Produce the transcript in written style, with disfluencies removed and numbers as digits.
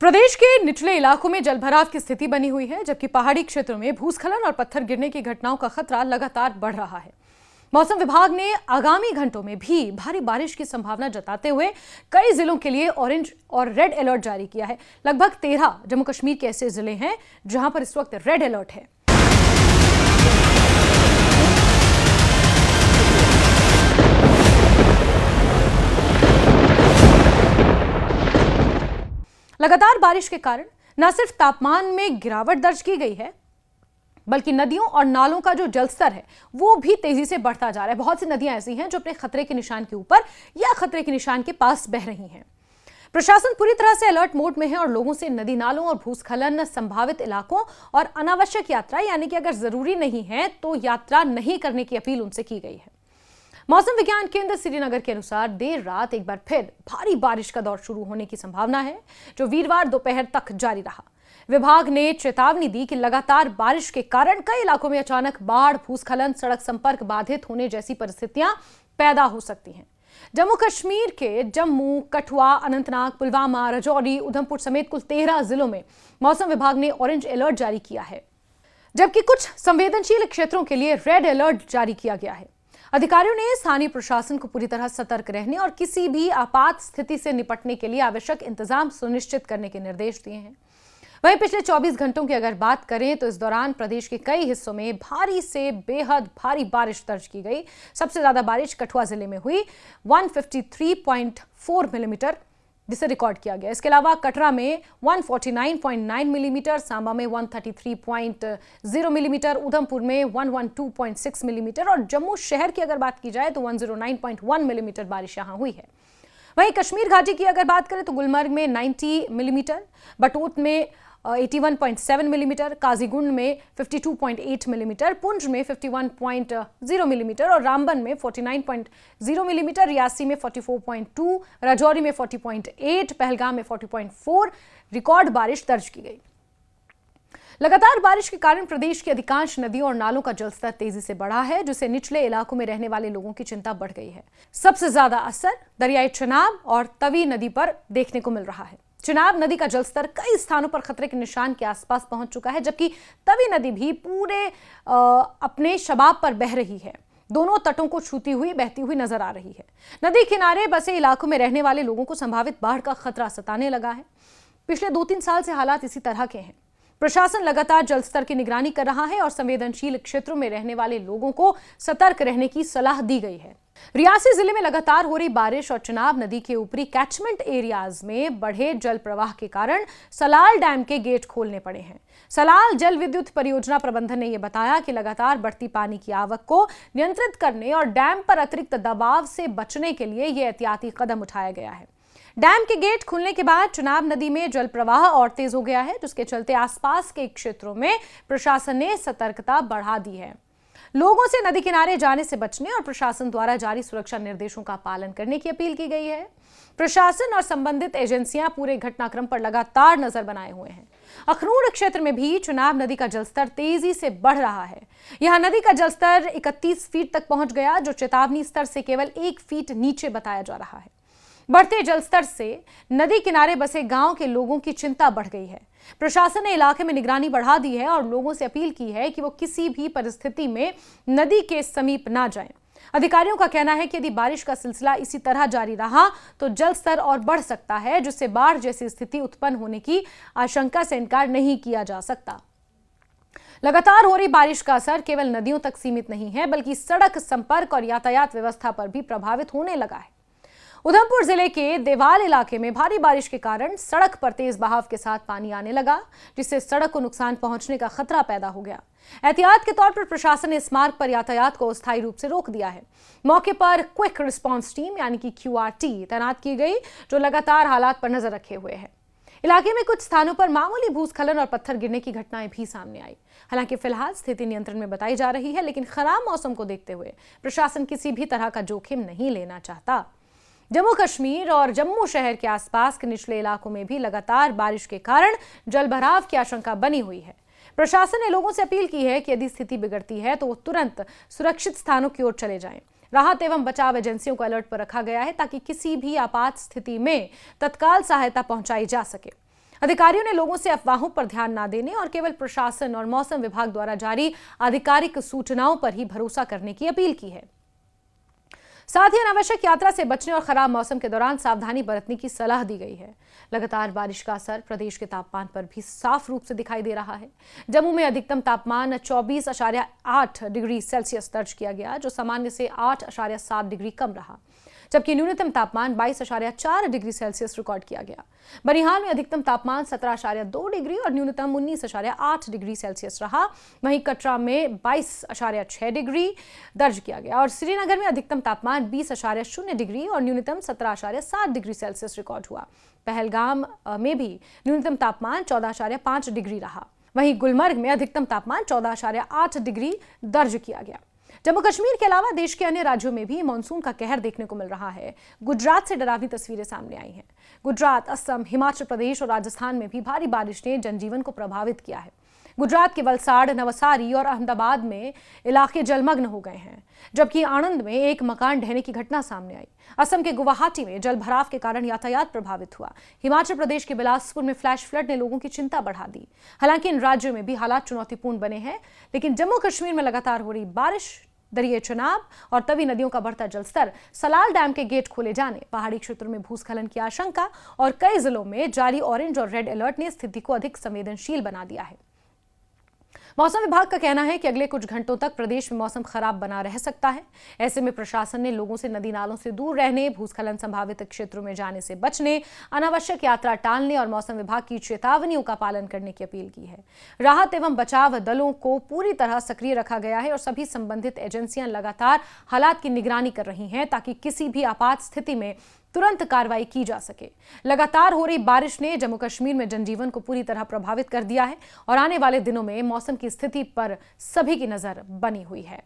प्रदेश के निचले इलाकों में जलभराव की स्थिति बनी हुई है, जबकि पहाड़ी क्षेत्रों में भूस्खलन और पत्थर गिरने की घटनाओं का खतरा लगातार बढ़ रहा है। मौसम विभाग ने आगामी घंटों में भी भारी बारिश की संभावना जताते हुए कई जिलों के लिए ऑरेंज और रेड अलर्ट जारी किया है। लगभग 13 जम्मू कश्मीर के ऐसे जिले हैं जहां पर इस वक्त रेड अलर्ट है। लगातार बारिश के कारण न सिर्फ तापमान में गिरावट दर्ज की गई है, बल्कि नदियों और नालों का जो जलस्तर है वो भी तेजी से बढ़ता जा रहा है। बहुत सी नदियां ऐसी हैं जो अपने खतरे के निशान के ऊपर या खतरे के निशान के पास बह रही हैं। प्रशासन पूरी तरह से अलर्ट मोड में है और लोगों से नदी नालों और भूस्खलन संभावित इलाकों और अनावश्यक यात्रा यानी कि अगर जरूरी नहीं है तो यात्रा नहीं करने की अपील उनसे की गई है। मौसम विज्ञान केंद्र श्रीनगर के अनुसार देर रात एक बार फिर भारी बारिश का दौर शुरू होने की संभावना है, जो वीरवार दोपहर तक जारी रहा। विभाग ने चेतावनी दी कि लगातार बारिश के कारण कई इलाकों में अचानक बाढ़, भूस्खलन, सड़क संपर्क बाधित होने जैसी परिस्थितियां पैदा हो सकती हैं। जम्मू कश्मीर के जम्मू, कठुआ, अनंतनाग, पुलवामा, राजौरी, उधमपुर समेत कुल 13 जिलों में मौसम विभाग ने ऑरेंज अलर्ट जारी किया है, जबकि कुछ संवेदनशील क्षेत्रों के लिए रेड अलर्ट जारी किया गया है। अधिकारियों ने स्थानीय प्रशासन को पूरी तरह सतर्क रहने और किसी भी आपात स्थिति से निपटने के लिए आवश्यक इंतजाम सुनिश्चित करने के निर्देश दिए हैं। वहीं पिछले 24 घंटों की अगर बात करें तो इस दौरान प्रदेश के कई हिस्सों में भारी से बेहद भारी बारिश दर्ज की गई। सबसे ज्यादा बारिश कठुआ जिले में हुई 153.4 मिलीमीटर, जिसे रिकॉर्ड किया गया। इसके अलावा कटरा में 149.9 मिलीमीटर, सांबा में 133.0 मिलीमीटर, उधमपुर में 112.6 मिलीमीटर और जम्मू शहर की अगर बात की जाए तो 109.1 मिलीमीटर बारिश यहां हुई है। वहीं कश्मीर घाटी की अगर बात करें तो गुलमर्ग में 90 मिलीमीटर, बटोत में 81.7 मिलीमीटर, काजीगुंड में 52.8 मिलीमीटर, पुंछ में 51.0 मिलीमीटर और रामबन में 49.0 मिलीमीटर, रियासी में 44.2, राजौरी में 40.8, पहलगाम में 40.4 रिकॉर्ड बारिश दर्ज की गई। लगातार बारिश के कारण प्रदेश की अधिकांश नदियों और नालों का जलस्तर तेजी से बढ़ा है, जिससे निचले इलाकों में रहने वाले लोगों की चिंता बढ़ गई है। सबसे ज्यादा असर दरियाई चेनाब और तवी नदी पर देखने को मिल रहा है। चेनाब नदी का जलस्तर कई स्थानों पर खतरे के निशान के आसपास पहुंच चुका है, जबकि तवी नदी भी पूरे अपने शबाब पर बह रही है। दोनों तटों को छूती हुई बहती हुई नजर आ रही है। नदी किनारे बसे इलाकों में रहने वाले लोगों को संभावित बाढ़ का खतरा सताने लगा है। पिछले 2-3 साल से हालात इसी तरह के हैं। प्रशासन लगातार जलस्तर की निगरानी कर रहा है और संवेदनशील क्षेत्रों में रहने वाले लोगों को सतर्क रहने की सलाह दी गई है। रियासी जिले में लगातार हो रही बारिश और चेनाब नदी के ऊपरी कैचमेंट एरियाज में बढ़े जल प्रवाह के कारण सलाल डैम के गेट खोलने पड़े हैं। सलाल जल विद्युत परियोजना प्रबंधन ने यह बताया कि लगातार बढ़ती पानी की आवक को नियंत्रित करने और डैम पर अतिरिक्त दबाव से बचने के लिए यह एहतियाती कदम उठाया गया है। डैम के गेट खुलने के बाद चेनाब नदी में जल प्रवाह और तेज हो गया है, जिसके चलते आसपास के क्षेत्रों में प्रशासन ने सतर्कता बढ़ा दी है। लोगों से नदी किनारे जाने से बचने और प्रशासन द्वारा जारी सुरक्षा निर्देशों का पालन करने की अपील की गई है। प्रशासन और संबंधित एजेंसियां पूरे घटनाक्रम पर लगातार नजर बनाए हुए हैं। अखनूर क्षेत्र में भी चेनाब नदी का जलस्तर तेजी से बढ़ रहा है। यहां नदी का जलस्तर 31 फीट तक पहुंच गया, जो चेतावनी स्तर से केवल 1 फीट नीचे बताया जा रहा है। बढ़ते जलस्तर से नदी किनारे बसे गांव के लोगों की चिंता बढ़ गई है। प्रशासन ने इलाके में निगरानी बढ़ा दी है और लोगों से अपील की है कि वो किसी भी परिस्थिति में नदी के समीप ना जाएं। अधिकारियों का कहना है कि यदि बारिश का सिलसिला इसी तरह जारी रहा तो जलस्तर और बढ़ सकता है, जिससे बाढ़ जैसी स्थिति उत्पन्न होने की आशंका से इनकार नहीं किया जा सकता। लगातार हो रही बारिश का असर केवल नदियों तक सीमित नहीं है, बल्कि सड़क संपर्क और यातायात व्यवस्था पर भी प्रभावित होने लगा है। उधमपुर जिले के देवाल इलाके में भारी बारिश के कारण सड़क पर तेज बहाव के साथ पानी आने लगा, जिससे सड़क को नुकसान पहुंचने का खतरा पैदा हो गया। एहतियात के तौर पर प्रशासन ने इस मार्ग पर यातायात को अस्थायी रूप से रोक दिया है। मौके पर क्विक रिस्पांस टीम यानी कि QRT तैनात की गई, जो लगातार हालात पर नजर रखे हुए है। इलाके में कुछ स्थानों पर मामूली भूस्खलन और पत्थर गिरने की घटनाएं भी सामने आई। हालांकि फिलहाल स्थिति नियंत्रण में बताई जा रही है, लेकिन खराब मौसम को देखते हुए प्रशासन किसी भी तरह का जोखिम नहीं लेना चाहता। जम्मू कश्मीर और जम्मू शहर के आसपास के निचले इलाकों में भी लगातार बारिश के कारण जलभराव की आशंका बनी हुई है। प्रशासन ने लोगों से अपील की है कि यदि स्थिति बिगड़ती है तो वो तुरंत सुरक्षित स्थानों की ओर चले जाएं। राहत एवं बचाव एजेंसियों को अलर्ट पर रखा गया है ताकि किसी भी आपात स्थिति में तत्काल सहायता पहुंचाई जा सके। अधिकारियों ने लोगों से अफवाहों पर ध्यान न देने और केवल प्रशासन और मौसम विभाग द्वारा जारी आधिकारिक सूचनाओं पर ही भरोसा करने की अपील की है। साथ ही अनावश्यक यात्रा से बचने और खराब मौसम के दौरान सावधानी बरतने की सलाह दी गई है। लगातार बारिश का असर प्रदेश के तापमान पर भी साफ रूप से दिखाई दे रहा है। जम्मू में अधिकतम तापमान 24.8 डिग्री सेल्सियस दर्ज किया गया, जो सामान्य से 8.7 डिग्री कम रहा, जबकि न्यूनतम तापमान 22.4 डिग्री सेल्सियस रिकॉर्ड किया गया। बनिहाल में अधिकतम तापमान 17.2 डिग्री और न्यूनतम 19.8 डिग्री सेल्सियस रहा। वहीं कटरा में 22.6 डिग्री दर्ज किया गया और श्रीनगर में अधिकतम तापमान 20.0 डिग्री और न्यूनतम 17.7 डिग्री सेल्सियस रिकॉर्ड हुआ। पहलगाम में भी न्यूनतम तापमान 14.5 डिग्री रहा। वहीं गुलमर्ग में अधिकतम तापमान 14.8 डिग्री दर्ज किया गया। जम्मू कश्मीर के अलावा देश के अन्य राज्यों में भी मानसून का कहर देखने को मिल रहा है। गुजरात से डरावनी तस्वीरें सामने आई हैं। गुजरात, असम, हिमाचल प्रदेश और राजस्थान में भी भारी बारिश ने जनजीवन को प्रभावित किया है। गुजरात के वलसाड़, नवसारी और अहमदाबाद में इलाके जलमग्न हो गए हैं, जबकि आणंद में एक मकान ढहने की घटना सामने आई। असम के गुवाहाटी में जलभराव के कारण यातायात प्रभावित हुआ। हिमाचल प्रदेश के बिलासपुर में फ्लैश फ्लड ने लोगों की चिंता बढ़ा दी। हालांकि इन राज्यों में भी हालात चुनौतीपूर्ण बने हैं, लेकिन जम्मू कश्मीर में लगातार हो रही बारिश, दरिया चनाब और तवी नदियों का बढ़ता जलस्तर, सलाल डैम के गेट खोले जाने, पहाड़ी क्षेत्रों में भूस्खलन की आशंका और कई जिलों में जारी ऑरेंज और रेड अलर्ट ने स्थिति को अधिक संवेदनशील बना दिया है। मौसम विभाग का कहना है कि अगले कुछ घंटों तक प्रदेश में मौसम खराब बना रह सकता है। ऐसे में प्रशासन ने लोगों से नदी नालों से दूर रहने, भूस्खलन संभावित क्षेत्रों में जाने से बचने, अनावश्यक यात्रा टालने और मौसम विभाग की चेतावनियों का पालन करने की अपील की है। राहत एवं बचाव दलों को पूरी तरह सक्रिय रखा गया है और सभी संबंधित एजेंसियां लगातार हालात की निगरानी कर रही हैं, ताकि किसी भी आपात स्थिति में तुरंत कार्रवाई की जा सके। लगातार हो रही बारिश ने जम्मू कश्मीर में जनजीवन को पूरी तरह प्रभावित कर दिया है और आने वाले दिनों में मौसम की स्थिति पर सभी की नजर बनी हुई है।